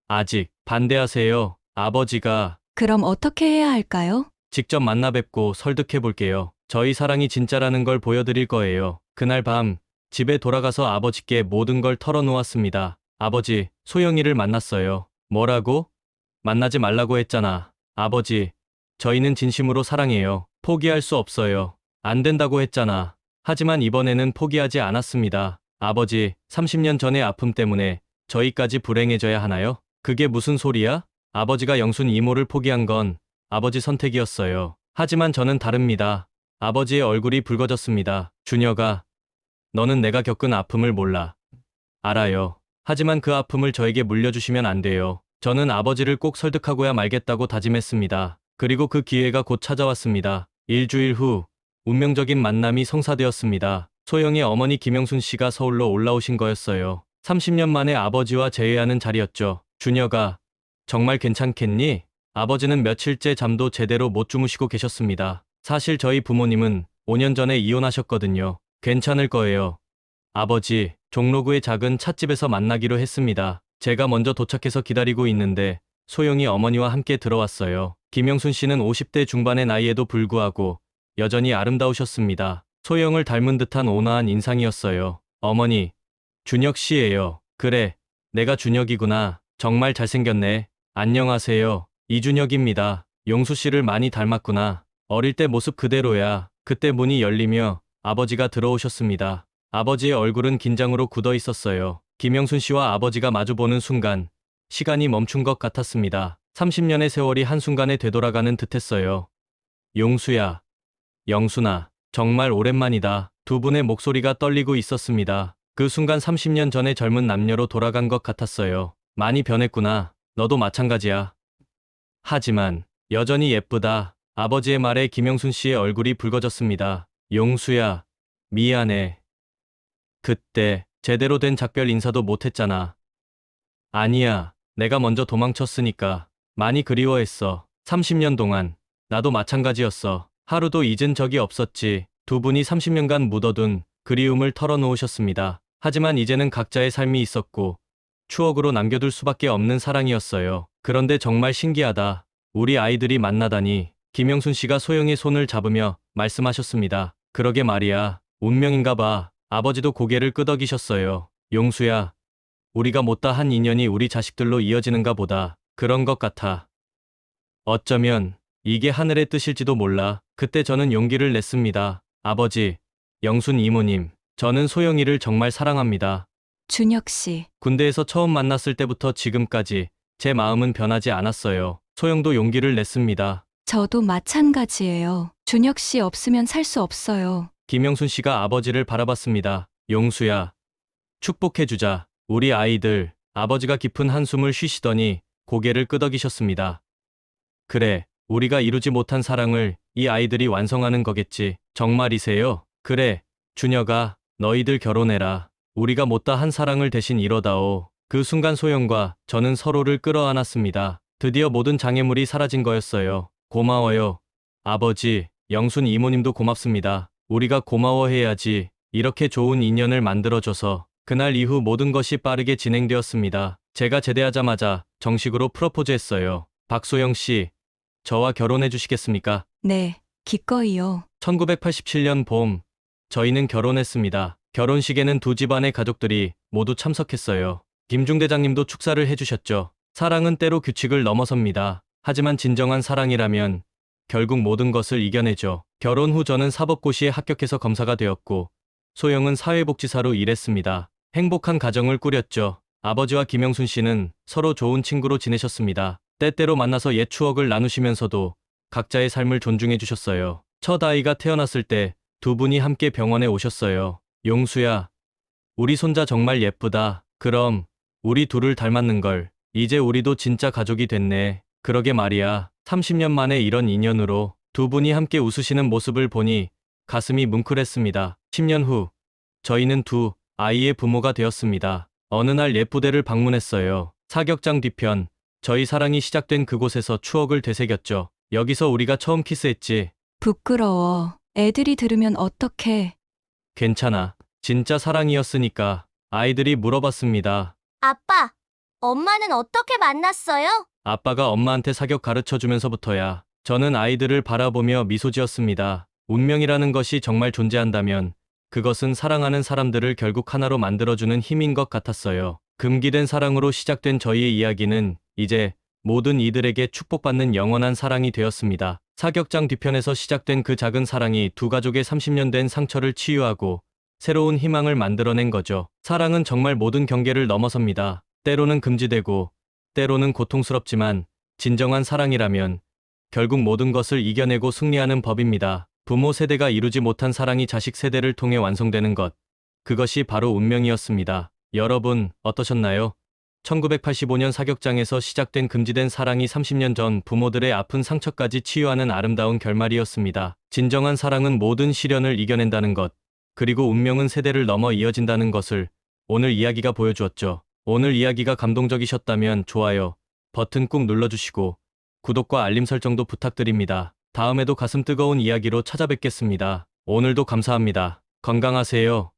아직 반대하세요. 아버지가 그럼 어떻게 해야 할까요? 직접 만나 뵙고 설득해 볼게요. 저희 사랑이 진짜라는 걸 보여드릴 거예요. 그날 밤 집에 돌아가서 아버지께 모든 걸 털어놓았습니다. 아버지, 소영이를 만났어요. 뭐라고? 만나지 말라고 했잖아. 아버지, 저희는 진심으로 사랑해요. 포기할 수 없어요. 안 된다고 했잖아. 하지만 이번에는 포기하지 않았습니다. 아버지, 30년 전의 아픔 때문에 저희까지 불행해져야 하나요? 그게 무슨 소리야? 아버지가 영순 이모를 포기한 건 아버지 선택이었어요. 하지만 저는 다릅니다. 아버지의 얼굴이 붉어졌습니다. 준혁아, 너는 내가 겪은 아픔을 몰라. 알아요. 하지만 그 아픔을 저에게 물려주시면 안 돼요. 저는 아버지를 꼭 설득하고야 말겠다고 다짐했습니다. 그리고 그 기회가 곧 찾아왔습니다. 일주일 후 운명적인 만남이 성사되었습니다. 소영의 어머니 김영순 씨가 서울로 올라오신 거였어요. 30년 만에 아버지와 재회하는 자리였죠. 준혁아, 정말 괜찮겠니? 아버지는 며칠째 잠도 제대로 못 주무시고 계셨습니다. 사실 저희 부모님은 5년 전에 이혼하셨거든요. 괜찮을 거예요. 아버지, 종로구의 작은 찻집에서 만나기로 했습니다. 제가 먼저 도착해서 기다리고 있는데 소영이 어머니와 함께 들어왔어요. 김영순 씨는 50대 중반의 나이에도 불구하고 여전히 아름다우셨습니다. 소영을 닮은 듯한 온화한 인상이었어요. 어머니, 준혁 씨예요. 그래, 내가 준혁이구나. 정말 잘생겼네. 안녕하세요. 이준혁입니다. 용수 씨를 많이 닮았구나. 어릴 때 모습 그대로야. 그때 문이 열리며 아버지가 들어오셨습니다. 아버지의 얼굴은 긴장으로 굳어 있었어요. 김영순 씨와 아버지가 마주보는 순간 시간이 멈춘 것 같았습니다. 30년의 세월이 한순간에 되돌아가는 듯했어요. 용수야, 영순아, 정말 오랜만이다. 두 분의 목소리가 떨리고 있었습니다. 그 순간 30년 전의 젊은 남녀로 돌아간 것 같았어요. 많이 변했구나. 너도 마찬가지야. 하지만 여전히 예쁘다. 아버지의 말에 김영순 씨의 얼굴이 붉어졌습니다. 용수야, 미안해. 그때 제대로 된 작별 인사도 못했잖아. 아니야, 내가 먼저 도망쳤으니까. 많이 그리워했어. 30년 동안. 나도 마찬가지였어. 하루도 잊은 적이 없었지. 두 분이 30년간 묻어둔 그리움을 털어놓으셨습니다. 하지만 이제는 각자의 삶이 있었고 추억으로 남겨둘 수밖에 없는 사랑이었어요. 그런데 정말 신기하다. 우리 아이들이 만나다니. 김영순 씨가 소영의 손을 잡으며 말씀하셨습니다. 그러게 말이야. 운명인가 봐. 아버지도 고개를 끄덕이셨어요. 용수야, 우리가 못다 한 인연이 우리 자식들로 이어지는가 보다. 그런 것 같아. 어쩌면 이게 하늘의 뜻일지도 몰라. 그때 저는 용기를 냈습니다. 아버지, 영순 이모님, 저는 소영이를 정말 사랑합니다. 준혁 씨, 군대에서 처음 만났을 때부터 지금까지 제 마음은 변하지 않았어요. 소영도 용기를 냈습니다. 저도 마찬가지예요. 준혁 씨 없으면 살 수 없어요. 김영순 씨가 아버지를 바라봤습니다. 용수야, 축복해주자. 우리 아이들. 아버지가 깊은 한숨을 쉬시더니 고개를 끄덕이셨습니다. 그래, 우리가 이루지 못한 사랑을 이 아이들이 완성하는 거겠지. 정말이세요? 그래, 준혁아, 너희들 결혼해라. 우리가 못다 한 사랑을 대신 이뤄다오. 그 순간 소영과 저는 서로를 끌어안았습니다. 드디어 모든 장애물이 사라진 거였어요. 고마워요. 아버지, 영순 이모님도 고맙습니다. 우리가 고마워해야지. 이렇게 좋은 인연을 만들어줘서. 그날 이후 모든 것이 빠르게 진행되었습니다. 제가 제대하자마자 정식으로 프로포즈했어요. 박소영 씨, 저와 결혼해 주시겠습니까? 네, 기꺼이요. 1987년 봄, 저희는 결혼했습니다. 결혼식에는 두 집안의 가족들이 모두 참석했어요. 김중 대장님도 축사를 해주셨죠. 사랑은 때로 규칙을 넘어섭니다. 하지만 진정한 사랑이라면 결국 모든 것을 이겨내죠. 결혼 후 저는 사법고시에 합격해서 검사가 되었고 소영은 사회복지사로 일했습니다. 행복한 가정을 꾸렸죠. 아버지와 김영순 씨는 서로 좋은 친구로 지내셨습니다. 때때로 만나서 옛 추억을 나누시면서도 각자의 삶을 존중해 주셨어요. 첫 아이가 태어났을 때 두 분이 함께 병원에 오셨어요. 용수야, 우리 손자 정말 예쁘다. 그럼 우리 둘을 닮았는걸. 이제 우리도 진짜 가족이 됐네. 그러게 말이야. 30년 만에 이런 인연으로 두 분이 함께 웃으시는 모습을 보니 가슴이 뭉클했습니다. 10년 후 저희는 두 아이의 부모가 되었습니다. 어느 날 옛 부대를 방문했어요. 사격장 뒤편, 저희 사랑이 시작된 그곳에서 추억을 되새겼죠. 여기서 우리가 처음 키스했지. 부끄러워. 애들이 들으면 어떡해. 괜찮아. 진짜 사랑이었으니까. 아이들이 물어봤습니다. 아빠, 엄마는 어떻게 만났어요? 아빠가 엄마한테 사격 가르쳐주면서부터야. 저는 아이들을 바라보며 미소 지었습니다. 운명이라는 것이 정말 존재한다면 그것은 사랑하는 사람들을 결국 하나로 만들어주는 힘인 것 같았어요. 금기된 사랑으로 시작된 저희의 이야기는 이제 모든 이들에게 축복받는 영원한 사랑이 되었습니다. 사격장 뒤편에서 시작된 그 작은 사랑이 두 가족의 30년 된 상처를 치유하고 새로운 희망을 만들어낸 거죠. 사랑은 정말 모든 경계를 넘어섭니다. 때로는 금지되고, 때로는 고통스럽지만, 진정한 사랑이라면, 결국 모든 것을 이겨내고 승리하는 법입니다. 부모 세대가 이루지 못한 사랑이 자식 세대를 통해 완성되는 것. 그것이 바로 운명이었습니다. 여러분, 어떠셨나요? 1985년 사격장에서 시작된 금지된 사랑이 30년 전 부모들의 아픈 상처까지 치유하는 아름다운 결말이었습니다. 진정한 사랑은 모든 시련을 이겨낸다는 것, 그리고 운명은 세대를 넘어 이어진다는 것을 오늘 이야기가 보여주었죠. 오늘 이야기가 감동적이셨다면 좋아요 버튼 꾹 눌러주시고 구독과 알림 설정도 부탁드립니다. 다음에도 가슴 뜨거운 이야기로 찾아뵙겠습니다. 오늘도 감사합니다. 건강하세요.